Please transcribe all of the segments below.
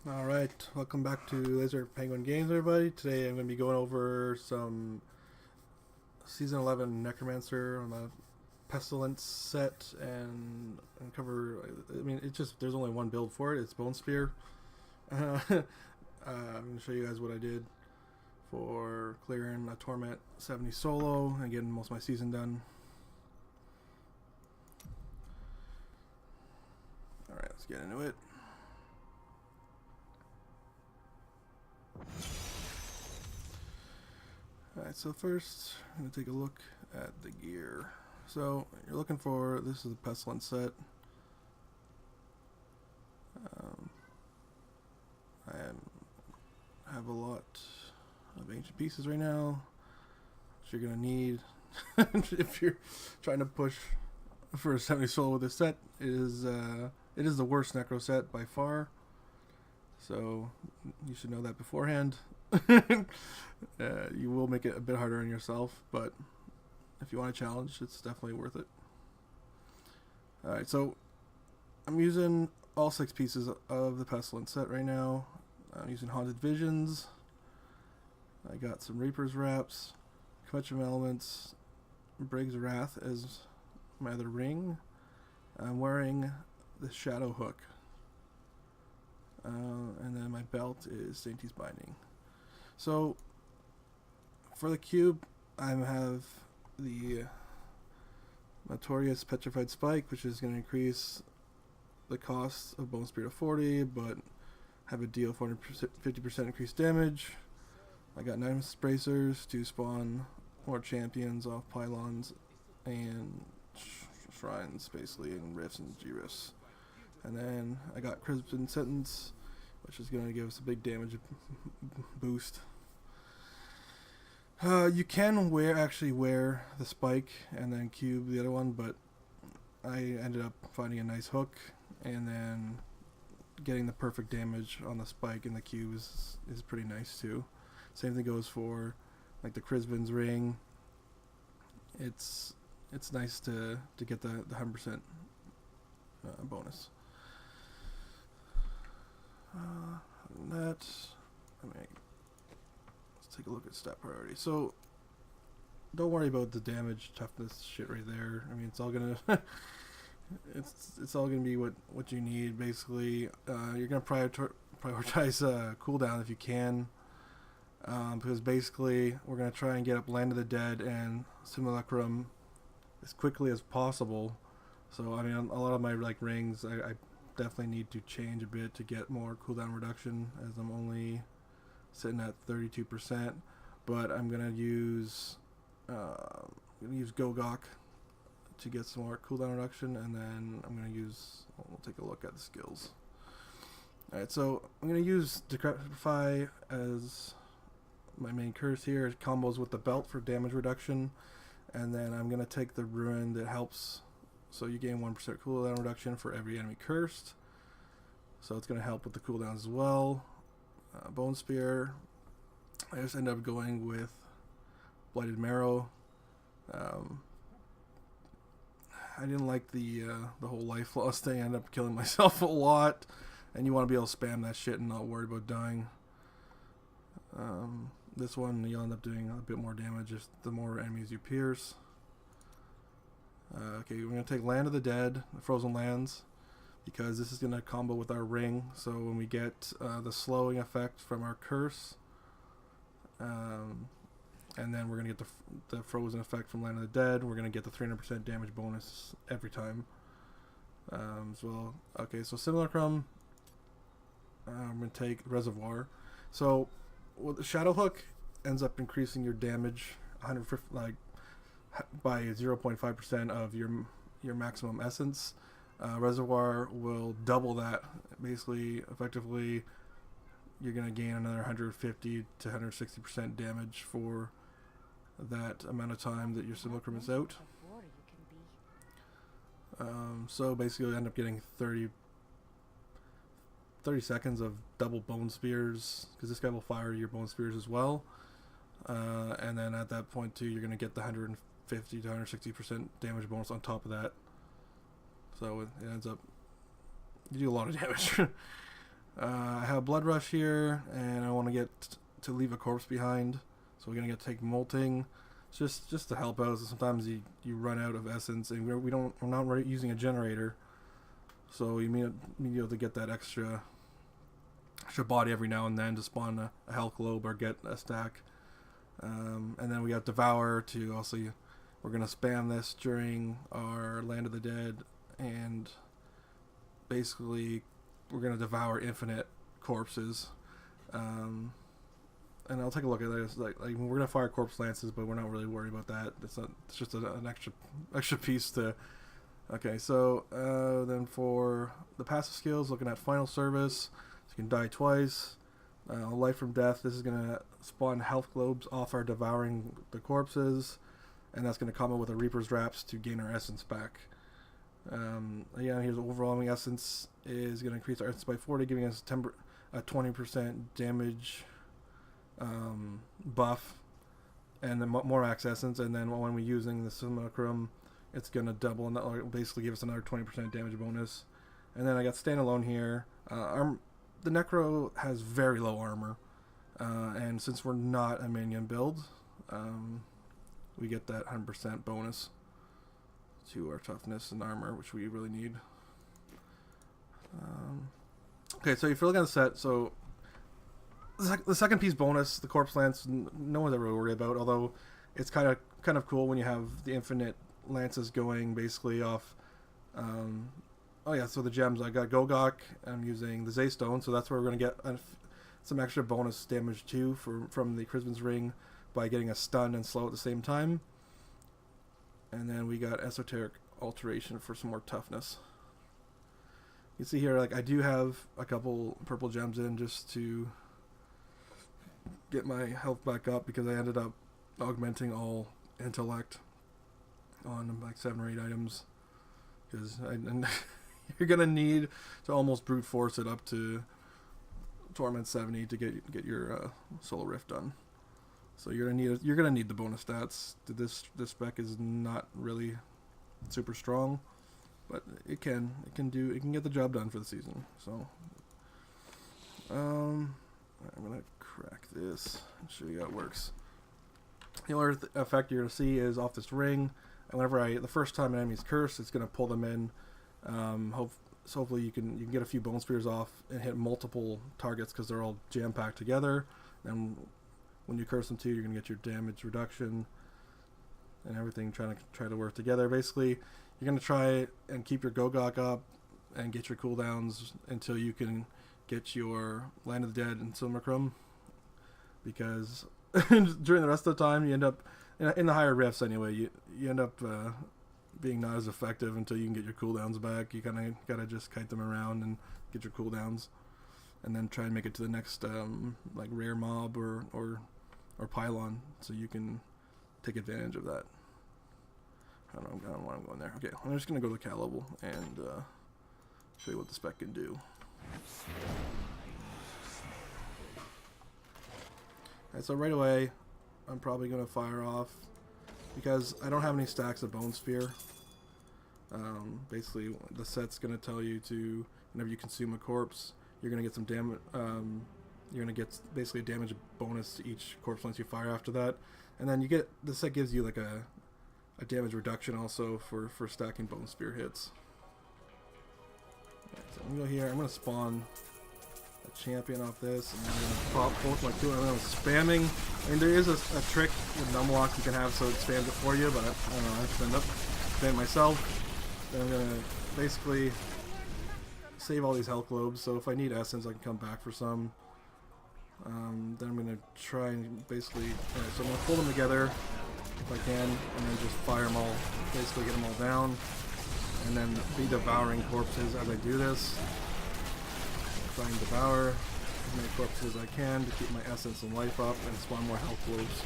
Alright, welcome back to Laser Penguin Games, everybody. Today I'm going to be going over some Season 11 Necromancer on the Pestilence set and cover. I mean, it's just, there's only one build for it. It's Bone Spear. I'm going to show you guys what I did for clearing a Torment 70 solo and getting most of my season done. Alright, let's get into it. Alright, so first I'm going to take a look at the gear. So you're looking for, this is the Pestilence set. I have a lot of ancient pieces right now, which you're going to need if you're trying to push for a 70 solo with this set. It is the worst Necro set by far, so you should know that beforehand. You will make it a bit harder on yourself, but if you want a challenge, it's definitely worth it. Alright, so I'm using all 6 pieces of the Pestilence set right now. I'm using Haunted Visions. I got some Reaper's Wraps, Conventional Elements, Brig's Wrath as my other ring. I'm wearing the Shadow Hook. And then my belt is Dainty's Binding. So, for the cube, I have the Notorious Petrified Spike, which is going to increase the cost of Bone Spear to 40, but have a deal 50% increased damage. I got 9 Bracers to spawn more champions off pylons and shrines, basically, and rifts and G-rifts. And then I got Crimson Sentence, which is going to give us a big damage boost. You can actually wear the spike and then cube the other one, but I ended up finding a nice hook and then getting the perfect damage on the spike and the cube is pretty nice too. Same thing goes for like the Crisbin's ring. It's nice to get the 100% bonus. Let's take a look at stat priority. So don't worry about the damage toughness shit right there. I mean, it's all gonna it's all gonna be what you need basically. You're gonna prioritize cooldown if you can, because basically we're gonna try and get up Land of the Dead and Simulacrum as quickly as possible. So I mean, a lot of my rings, I definitely need to change a bit to get more cooldown reduction, as I'm only sitting at 32%. But I'm gonna use Gogok to get some more cooldown reduction, and then I'm gonna use. We'll take a look at the skills. All right, so I'm gonna use Decrepify as my main curse here. It combos with the belt for damage reduction, and then I'm gonna take the Ruin that helps. So you gain 1% cooldown reduction for every enemy cursed. So it's going to help with the cooldowns as well. Bone Spear. I just ended up going with Blighted Marrow. I didn't like the whole life loss thing. I ended up killing myself a lot. And you want to be able to spam that shit and not worry about dying. This one, you'll end up doing a bit more damage just the more enemies you pierce. Okay, we're going to take Land of the Dead, the Frozen Lands, because this is going to combo with our ring. So when we get the slowing effect from our curse, and then we're going to get the frozen effect from Land of the Dead, we're going to get the 300% damage bonus every time as well. Okay, so Simulacrum, I'm going to take Reservoir. So well, the Shadow Hook ends up increasing your damage 150, by 0.5% of your maximum essence. Reservoir will double that. Basically, effectively, you're going to gain another 150 to 160% damage for that amount of time that your Simulacrum is out. So basically, you end up getting 30 seconds of double Bone Spears, because this guy will fire your Bone Spears as well. And then at that point too, you're going to get the 150 to 160% damage bonus on top of that. So it ends up, you do a lot of damage. I have a blood rush here, and I want to get to leave a corpse behind. So we're gonna take molting, just to help out. So sometimes you run out of essence, and we're not using a generator, so you may be able to get that extra body every now and then to spawn a health globe or get a stack. And then we got Devour to also. We're gonna spam this during our Land of the Dead, and basically we're gonna devour infinite corpses. And I'll take a look at this. Like we're gonna fire corpse lances, but we're not really worried about that. It's just an extra piece to. Okay, so then for the passive skills, looking at Final Service, so you can die twice. Life from Death. This is gonna spawn health globes off our devouring the corpses, and that's gonna combo with a Reaper's Wraps to gain our essence back. Again, here's overwhelming essence is gonna increase our essence by 40, giving us a 20% damage buff, and then more max essence. And then when we're using the simulacrum, it's gonna double, and that will basically give us another 20% damage bonus. And then I got standalone here. The Necro has very low armor, and since we're not a minion build, we get that 100% bonus to our toughness and armor, which we really need. Okay, so if you're looking at the set, so the second piece bonus, the Corpse Lance, no one's ever worried about, although it's kind of cool when you have the infinite lances going basically off. Oh yeah, so the gems, I got Gogok, I'm using the Zaystone, so that's where we're going to get some extra bonus damage too from the Christmas Ring by getting a stun and slow at the same time. And then we got Esoteric Alteration for some more toughness. You see here, like I do have a couple purple gems in just to get my health back up, because I ended up augmenting all intellect on like 7 or 8 items, because you're gonna need to almost brute force it up to Torment 70 to get your Solar Rift done. So you're gonna need the bonus stats. This spec is not really super strong, but it can get the job done for the season. So I'm gonna crack this and show you how it works. The only effect you're gonna see is off this ring, and whenever the first time an enemy's cursed, it's gonna pull them in. So hopefully you can get a few bone spears off and hit multiple targets, because they're all jam packed together. And when you curse them too, you're gonna get your damage reduction and everything try to work together. Basically, you're gonna try and keep your Gogok up and get your cooldowns until you can get your Land of the Dead and Simulacrum, because during the rest of the time you end up in the higher rifts anyway. You end up being not as effective until you can get your cooldowns back. You kind of gotta just kite them around and get your cooldowns, and then try and make it to the next like rare mob or pylon, so you can take advantage of that. I don't know why I'm going there. Okay, I'm just gonna go to the cat level and show you what the spec can do. Alright, so right away I'm probably gonna fire off, because I don't have any stacks of Bone Spear. Basically, the set's gonna tell you to, whenever you consume a corpse, you're gonna get some damage. You're gonna get basically a damage bonus to each corpse once you fire after that, and then the set gives you like a damage reduction also for stacking Bone Spear hits. Right, so I'm gonna go here. I'm gonna spawn a champion off this, and I'm gonna pop both my two, and I'm spamming. I mean, there is a trick with Numlock you can have so it spams it for you, but I don't know, I just end up spamming myself. Then I'm gonna basically save all these health globes, so if I need essence I can come back for some. Then I'm gonna try and basically, so I'm gonna pull them together if I can, and then just fire them all, basically get them all down, and then be devouring corpses as I do this. Try and devour as many corpses as I can to keep my essence and life up and spawn more health globes.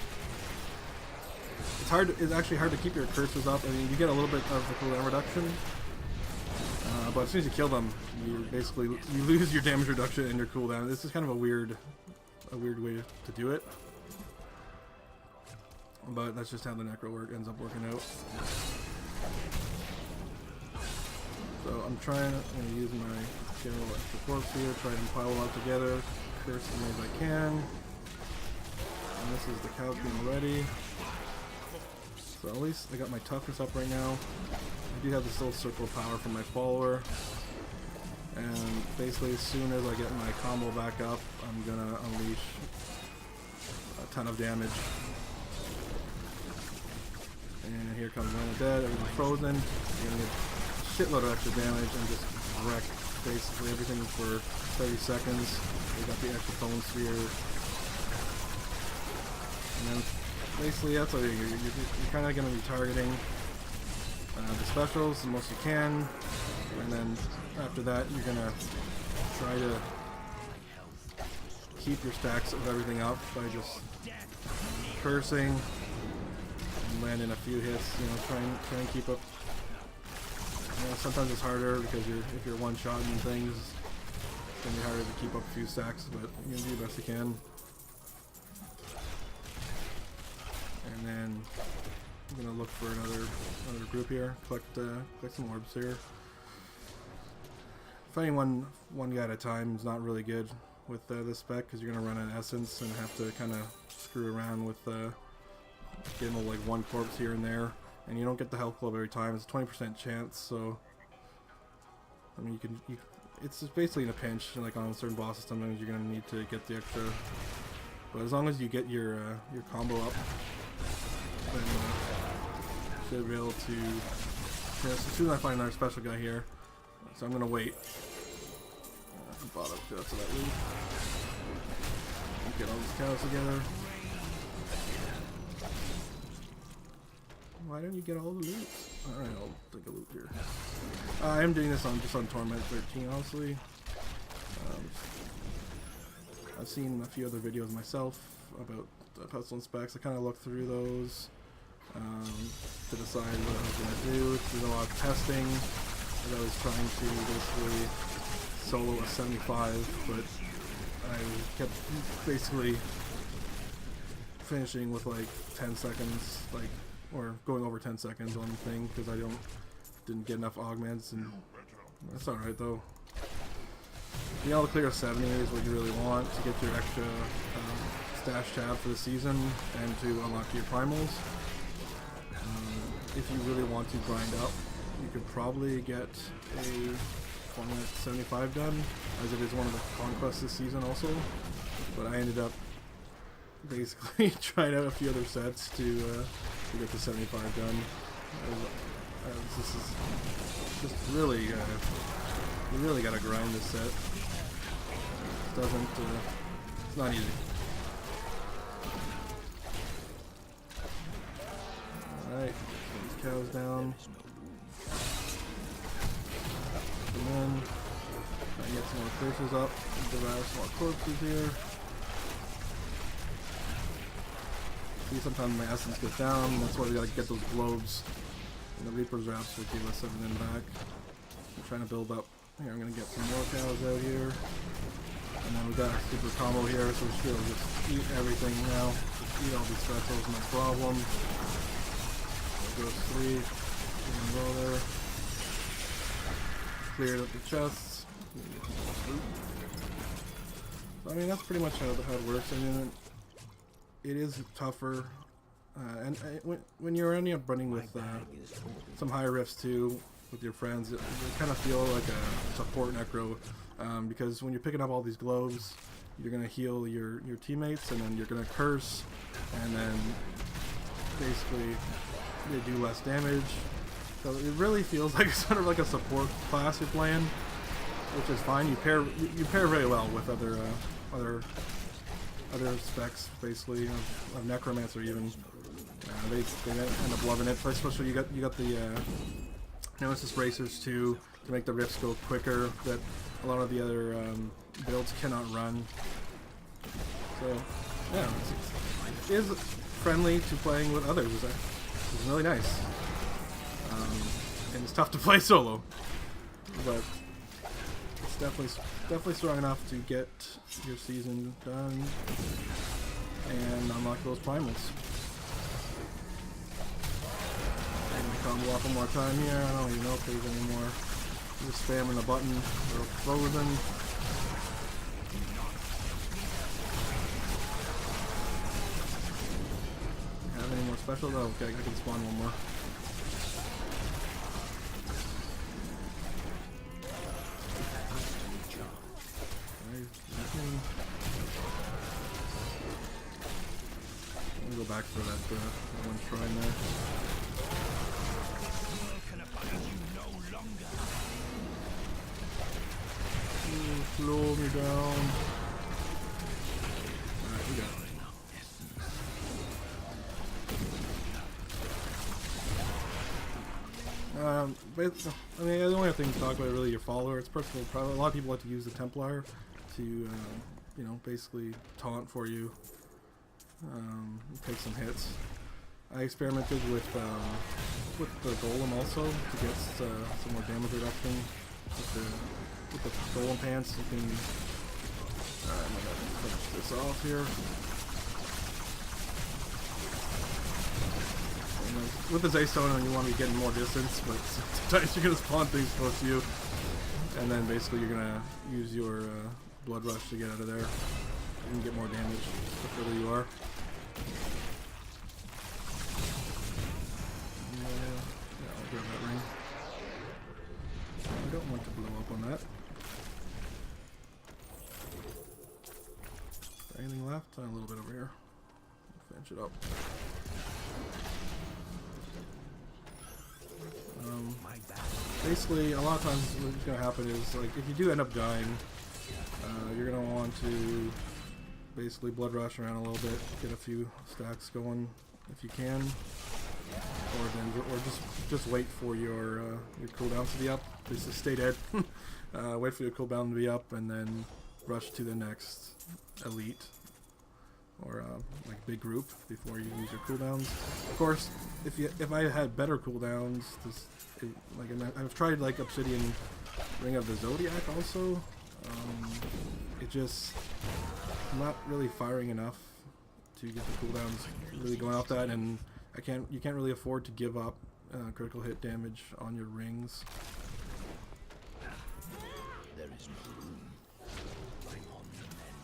It's actually hard to keep your curses up. I mean, you get a little bit of the cooldown reduction, but as soon as you kill them, you lose your damage reduction and your cooldown. This is kind of a weird way to do it, but that's just how the Necro ends up working out. So I'm going to use my general extra corpse here, try and pile them up together, curse as many as I can. And this is the cow being ready. So at least I got my toughness up right now. I do have this little circle of power from my follower. And basically as soon as I get my combo back up, I'm gonna unleash a ton of damage. And here comes one dead, everything's frozen. You're gonna get a shitload of extra damage and just wreck basically everything for 30 seconds. We got the extra phone sphere. And then basically that's what you're kind of going to be targeting the specials the most you can. And then after that you're going to try to keep your stacks of everything up by just cursing and landing a few hits, you know, try and keep up. You know, sometimes it's harder because if you're one-shotting things, it's going to be harder to keep up a few stacks, but you're going to do the best you can. And then I'm going to look for another group here, collect some orbs here. Fighting one guy at a time is not really good with this spec because you're going to run out of essence and have to kind of screw around with getting like one corpse here and there. And you don't get the health club every time. It's a 20% chance, so I mean it's just basically in a pinch. Like on certain bosses, sometimes you're gonna need to get the extra. But as long as you get your combo up, then you should be able to. Yeah, so as soon as I find another special guy here, so I'm gonna wait. Bottom go to that loop. Get all these cows together. Why don't you get all the loot? Alright, I'll take a loot here. I am doing this just on Torment 13, honestly. I've seen a few other videos myself about Pestilence specs. I kind of looked through those to decide what I was going to do. There's a lot of testing. I was trying to basically solo a 75, but I kept basically finishing with like 10 seconds, or going over 10 seconds on the thing because I didn't get enough augments, and that's alright though. Being able to clear 70 is what you really want to get your extra stash tab for the season and to unlock your primals. If you really want to grind up, you could probably get a 75 done, as it is one of the conquests this season also, but I ended up basically trying out a few other sets to get the 75 done. This is just really, you really gotta grind this set. It doesn't, it's not easy. Alright, these cows down. Come in. Try and get some more curses up. Devour some more corpses here. See, sometimes my essence gets down, that's why we gotta get those globes. And the Reaper's Wraps will give us everything back. I'm trying to build up. Here, I'm gonna get some more cows out here. And then we got our super combo here, so we should be able to just eat everything now. Just eat all these specials, no problem. There goes 3. We can go there. Cleared up the chests. So, I mean, that's pretty much how it works. I mean, it is tougher, and when you're ending up running with some higher rifts too with your friends, you kind of feel like a support necro, because when you're picking up all these globes, you're gonna heal your teammates, and then you're gonna curse, and then basically they do less damage. So it really feels like it's sort of like a support class you're playing, which is fine. You pair very well with other specs, basically, of Necromancer even. They end up loving it. Especially you got the Nemesis Racers too, to make the rifts go quicker, that a lot of the other builds cannot run. So yeah, it is friendly to playing with others. It's really nice, and it's tough to play solo, but it's definitely strong enough to get your season done and unlock those primals. And we combo up one more time here. I don't even know if there's any more. Just spamming the button. They're frozen. more special? Oh, okay, I can spawn one more. Let me go back for that one shrine there. Ooh, slow me down. Alright, we got it. I mean, the only thing to talk about really your follower. It's personal. Probably a lot of people like to use the Templar to, you know, basically taunt for you, take some hits. I experimented with the Golem also to get some more damage reduction. With the Golem pants, you can. I'm gonna finish this off here. With the Zaystone, you want to be getting more distance, but sometimes you're going to spawn things close to you, and then basically you're going to use your Blood Rush to get out of there. You can get more damage the further you are. Yeah, I'll grab that ring. I don't want to blow up on that. Is there anything left? A little bit over here. Finish it up. Basically, a lot of times what's going to happen is, like, if you do end up dying, you're going to want to basically blood rush around a little bit, get a few stacks going if you can, or just wait for your cooldown to be up. Just stay dead. Wait for your cooldown to be up, and then rush to the next elite or like big group before you use your cooldowns. Of course, if I had better cooldowns, like I've tried like Obsidian Ring of the Zodiac also. It just not really firing enough to get the cooldowns really going off that, and you can't really afford to give up critical hit damage on your rings. There is no room. Bring on the men.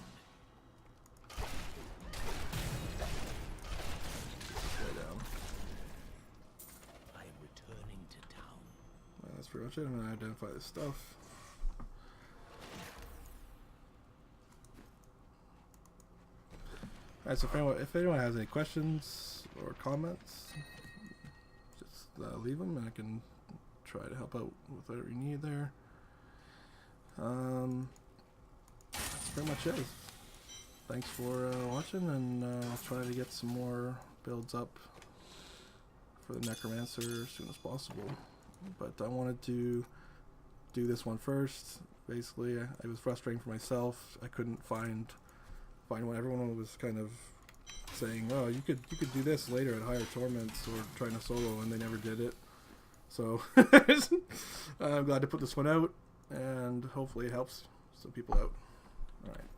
I am returning to town. That's pretty much it. I'm gonna identify this stuff. Alright, so if anyone has any questions or comments, just leave them and I can try to help out with whatever you need there. That's pretty much it. Thanks for watching, and I'll try to get some more builds up for the Necromancer as soon as possible. But I wanted to do this one first. Basically, it was frustrating for myself. I couldn't find one. Everyone was kind of saying, "Oh, you could do this later at higher torments or trying to solo," and they never did it. So I'm glad to put this one out, and hopefully it helps some people out. All right.